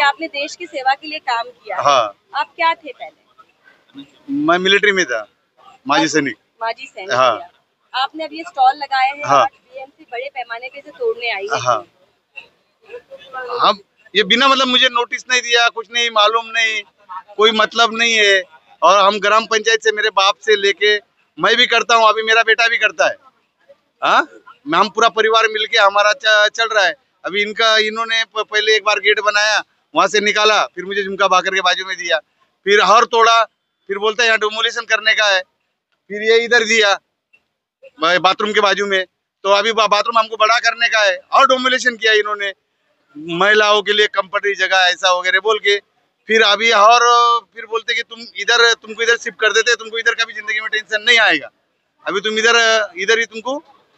आपने देश की सेवा के लिए काम किया। हाँ। आप क्या थे पहले? मैं मिलिट्री में था, माजी सैनिक। माजी सैनिक। हाँ। आपने अब ये स्टॉल लगाए हैं। हाँ। आज बीएमसी बड़े पैमाने पे इसे तोड़ने आई है। हाँ। हम ये बिना मतलब मुझे नोटिस नहीं दिया, कुछ नहीं मालूम, नहीं कोई मतलब नहीं है। और हम ग्राम पंचायत से, मेरे बाप से लेके मैं भी करता हूँ, अभी मेरा बेटा भी करता है। हाँ, हम पूरा परिवार मिलके हमारा चल रहा है। अभी इन्होंने पहले एक बार गेट बनाया, वहां से निकाला, फिर मुझे झुमका भाकर के बाजू में दिया, फिर हर तोड़ा, फिर बोलता है यहाँ डोमोलेशन करने का है, फिर ये इधर दिया बाथरूम के बाजू में, तो अभी बाथरूम हमको बड़ा करने का है और डोमोलेशन किया इन्होंने, महिलाओं के लिए कंपनी जगह ऐसा वगैरह बोल के। फिर अभी और फिर बोलते कि तुमको इधर शिफ्ट कर देते, तुमको इधर कभी जिंदगी में टेंशन नहीं आएगा, अभी तुम इधर ही तुमको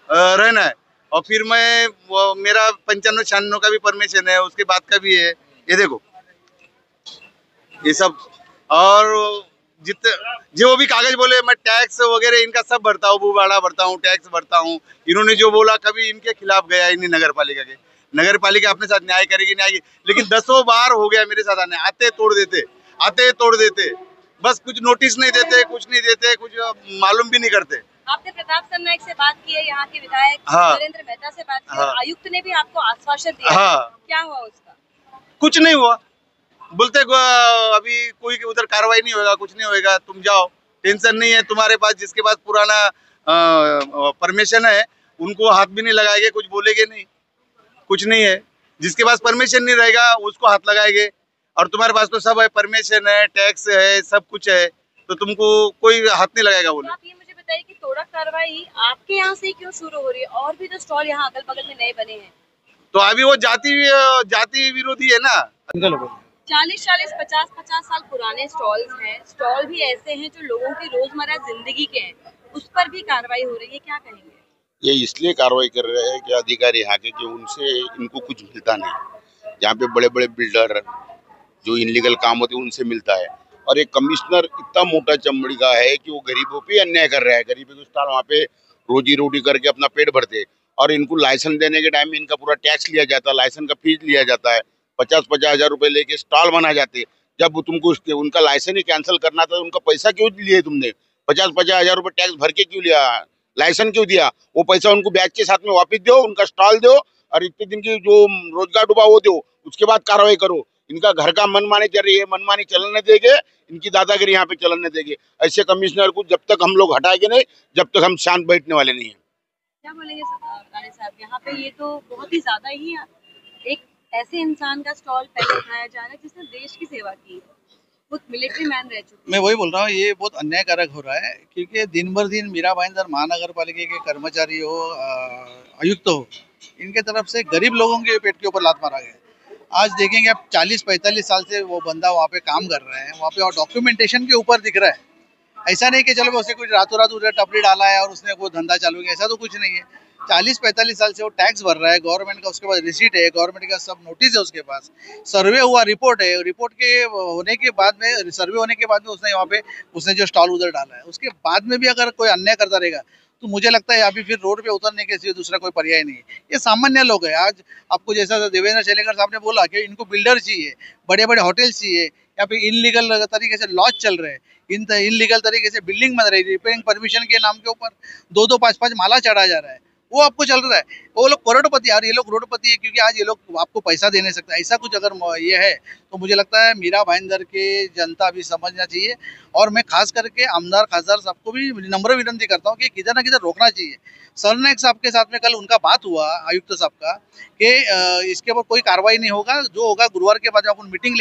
रहना है। और फिर मेरा 95-96 का भी परमिशन है, उसके बाद का भी है, ये देखो ये सब। और जो भी कागज बोले, मैं टैक्स वगैरह इनका सब भरता हूँ, बुवाड़ा भरता हूँ, टैक्स भरता हूँ। इन्होंने जो बोला कभी इनके खिलाफ गया ही नहीं नगर पालिका के। नगर पालिका अपने साथ न्याय करेगी, लेकिन 10 बार हो गया मेरे साथ आने, आते तोड़ देते, बस कुछ नोटिस नहीं देते, कुछ नहीं देते, कुछ मालूम भी नहीं करते। आपने प्रताप सरनाईक से बात की है, यहाँ के विधायक नरेंद्र मेहता से बात की है। आयुक्त ने भी आपको आश्वासन दिया। क्या हुआ उसका? कुछ नहीं हुआ, बोलते अभी कोई उधर कार्रवाई नहीं होगा, कुछ नहीं होगा, तुम जाओ, टेंशन नहीं है तुम्हारे पास। जिसके पास पुराना परमिशन है उनको हाथ भी नहीं लगाएंगे, कुछ बोलेंगे नहीं, कुछ नहीं है। जिसके पास परमिशन नहीं रहेगा उसको हाथ लगाएंगे। और तुम्हारे पास तो सब है, परमिशन है, टैक्स है, सब कुछ है, तो तुमको कोई हाथ नहीं लगाएगा बोले। आप ये मुझे बताइए कि तोड़ा कार्रवाई आपके यहाँ से क्यों शुरू हो रही है? और भी तो स्टॉल यहाँ अगल बगल में नए बने हैं। तो अभी वो जाति विरोधी है ना। 40, 50 साल पुराने स्टॉल्स हैं। स्टॉल भी ऐसे हैं जो लोगों की रोजमर्रा जिंदगी के हैं, उस पर भी कार्रवाई हो रही है, क्या कहेंगे? ये इसलिए कार्रवाई कर रहे हैं कि अधिकारी यहाँ के कि उनसे इनको कुछ मिलता नहीं। यहाँ पे बड़े बड़े बिल्डर जो इनलीगल काम होते हैं उनसे मिलता है, और एक कमिश्नर इतना मोटा चमड़ी का है कि वो गरीबों पे अन्याय कर रहा है। गरीबों के स्टॉल वहाँ पे रोजी रोटी करके अपना पेट भरते, और इनको लाइसेंस देने के टाइम में इनका पूरा टैक्स लिया जाता है, लाइसेंस का फीस लिया जाता है, 50-50 हजार रुपए लेके स्टॉल बना जाते। जब तुमको उनका लाइसेंस ही कैंसिल करना था, उनका पैसा क्यों लिए तुमने? 50-50 हजार रुपए टैक्स भर के क्यों लिया? लाइसेंस क्यों दिया? वो पैसा उनको ब्याज के साथ में वापिस दो, उनका स्टॉल दो, और इतने दिन की जो रोजगार डूबा वो दो, उसके बाद कार्रवाई करो। इनका घर का मनमानी चल रही है, मनमानी चलन नहीं देंगे, इनकी दादागिरी यहाँ पे चलन नहीं देंगे। ऐसे कमिश्नर को जब तक हम लोग हटाएंगे नहीं, जब तक हम शांत बैठने वाले नहीं है। क्या बोलेंगे साहब, यहाँ पे ये तो बहुत ही ज्यादा ही एक ऐसे इंसान का स्टॉल पहले उठाया जा रहा है जिसने देश की सेवा की है, खुद मिलिट्री मैन रह चुके। मैं वही बोल रहा हूँ, ये बहुत अन्यायकारक हो रहा है, क्योंकि दिन भर दिन मीरा भाईंदर महानगर पालिका के कर्मचारी हो, आयुक्त हो, इनके तरफ से गरीब लोगों के पेट के ऊपर लात मारा गया। आज देखेंगे आप 40-45 साल से वो बंदा वहाँ पे काम कर रहे हैं, वहाँ पे और डॉक्यूमेंटेशन के ऊपर दिख रहा है। ऐसा नहीं कि चलो उसने कुछ रातों रात उधर टपरी डाला है और उसने वो धंधा चालू किया, ऐसा तो कुछ नहीं है। 40-45 साल से वो टैक्स भर रहा है गवर्नमेंट का, उसके पास रिसीट है, गवर्नमेंट का सब नोटिस है उसके पास, सर्वे हुआ, रिपोर्ट है, रिपोर्ट के होने के बाद में, सर्वे होने के बाद में उसने वहाँ पे उसने जो स्टॉल उधर डाला है, उसके बाद में भी अगर कोई अन्याय करता रहेगा तो मुझे लगता है अभी फिर रोड पे उतरने के सिवा दूसरा कोई पर्याय नहीं है। ये सामान्य लोग हैं। आज आपको जैसा देवेंद्र शेलेकर साहब ने बोला कि इनको बिल्डर चाहिए, बड़े बड़े होटल चाहिए, या फिर इनलीगल तरीके से लॉज चल रहे हैं, इनलीगल तरीके से बिल्डिंग बन रही है, रिपेयरिंग परमिशन के नाम के ऊपर 2-2, 5-5 माला चढ़ाया जा रहा है, वो आपको चल रहा है। वो लोग करोड़पति और ये लोग करोड़पति है, क्योंकि आज ये लोग आपको पैसा दे नहीं सकते। ऐसा कुछ अगर ये है तो मुझे लगता है मीरा भाईंदर के जनता भी समझना चाहिए, और मैं खास करके आमदार खासदार सबको भी नम्र विनती करता हूँ कि किधर ना किधर रोकना चाहिए। सरनाईक साहब के साथ में कल उनका बात हुआ, आयुक्त साहब का, कि इसके ऊपर कोई कार्रवाई नहीं होगा, जो होगा गुरुवार के बाद अपन मीटिंग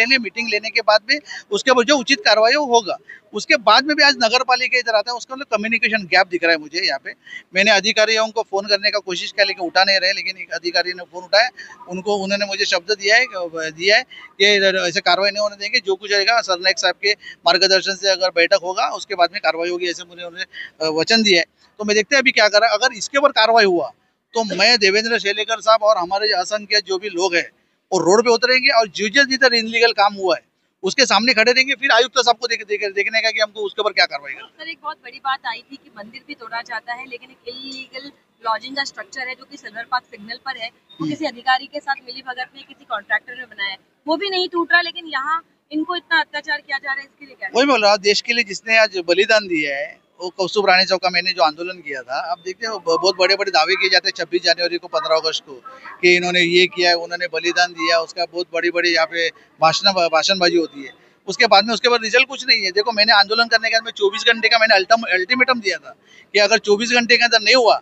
लेने के बाद में उसके ऊपर जो उचित कार्रवाई होगा। उसके बाद में भी आज नगर पालिका इधर आता है, उसका मतलब कम्युनिकेशन गैप दिख रहा है मुझे यहाँ पे। मैंने अधिकारियों को फोन करने का कोशिश किया लेकिन उठा नहीं रहे, लेकिन एक अधिकारी ने फोन उठाया, उन्होंने मुझे शब्द दिया है कि ऐसे कार्रवाई नहीं होने देंगे, जो कुछ रहेगा सरनाईक साहब के मार्गदर्शन से अगर बैठक होगा उसके बाद में कार्रवाई होगी, ऐसे मुझे उन्होंने वचन दिया है। तो मैं देखते हैं अभी क्या कर रहा है। अगर इसके ऊपर कार्रवाई हुआ तो मैं देवेंद्र शेलेकर साहब और हमारे असंख्य जो भी लोग हैं वो रोड पे उतरेंगे, और जिधर इनलीगल काम हुआ है उसके सामने खड़े रहेंगे, फिर आयुक्त साहब को देखने का कि हमको उसके ऊपर क्या कार्रवाई करना है। सर, एक बहुत बड़ी बात आई थी कि मंदिर भी तोड़ा जाता है लेकिन एक इलीगल लॉजिंग का स्ट्रक्चर है जो कि सिल्वर पार्क सिग्नल पर है, वो किसी अधिकारी के साथ मिली भगत में किसी कॉन्ट्रैक्टर ने बनाया है, वो भी नहीं टूट रहा, लेकिन यहाँ इनको इतना अत्याचार किया जा रहा है, इसके लिए क्या? वही बोल रहा हूँ, देश के लिए जिसने आज बलिदान दिया है, वो कौस्तुभ रानी चौक का मैंने जो आंदोलन किया था, अब देखते हैं बहुत बड़े बड़े दावे किए जाते हैं 26 जनवरी को, 15 अगस्त को, कि इन्होंने ये किया है, उन्होंने बलिदान दिया, उसका बहुत बड़ी बड़ी यहाँ पे भाषणबाजी होती है। उसके बाद में उसके बाद रिजल्ट कुछ नहीं है। देखो, मैंने आंदोलन करने के बाद में 24 घंटे का मैंने अल्टीमेटम दिया था कि अगर 24 घंटे के अंदर नहीं हुआ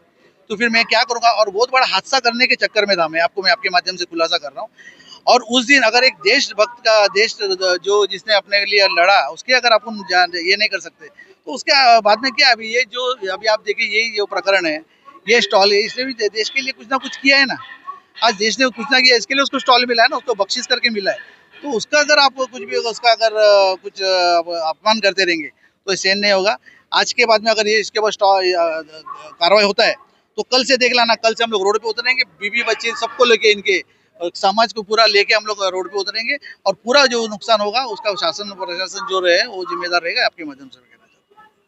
तो फिर मैं क्या करूँगा, और बहुत बड़ा हादसा करने के चक्कर में था मैं आपके माध्यम से खुलासा कर रहा हूँ। और उस दिन अगर एक देशभक्त का देश जो जिसने अपने लिए लड़ा, उसके अगर आप ये नहीं कर सकते तो उसके बाद में क्या? अभी ये जो अभी आप देखिए, यही जो प्रकरण है, ये स्टॉल है, इसने भी देश के लिए कुछ ना कुछ किया है ना। आज देश ने कुछ ना किया, इसके लिए उसको स्टॉल मिला है ना, उसको बख्शिश करके मिला है। तो उसका अगर आप कुछ भी उसका अगर कुछ अपमान करते रहेंगे तो सहन नहीं होगा। आज के बाद में अगर ये इसके बाद कार्रवाई होता है तो कल से देख लाना, कल से हम लोग रोड पे उतरेंगे, बीवी बच्चे सबको लेके, इनके समाज को पूरा लेके हम लोग रोड पे उतरेंगे, और पूरा जो नुकसान होगा उसका शासन प्रशासन जो रहे वो जिम्मेदार रहेगा, आपके माध्यम से।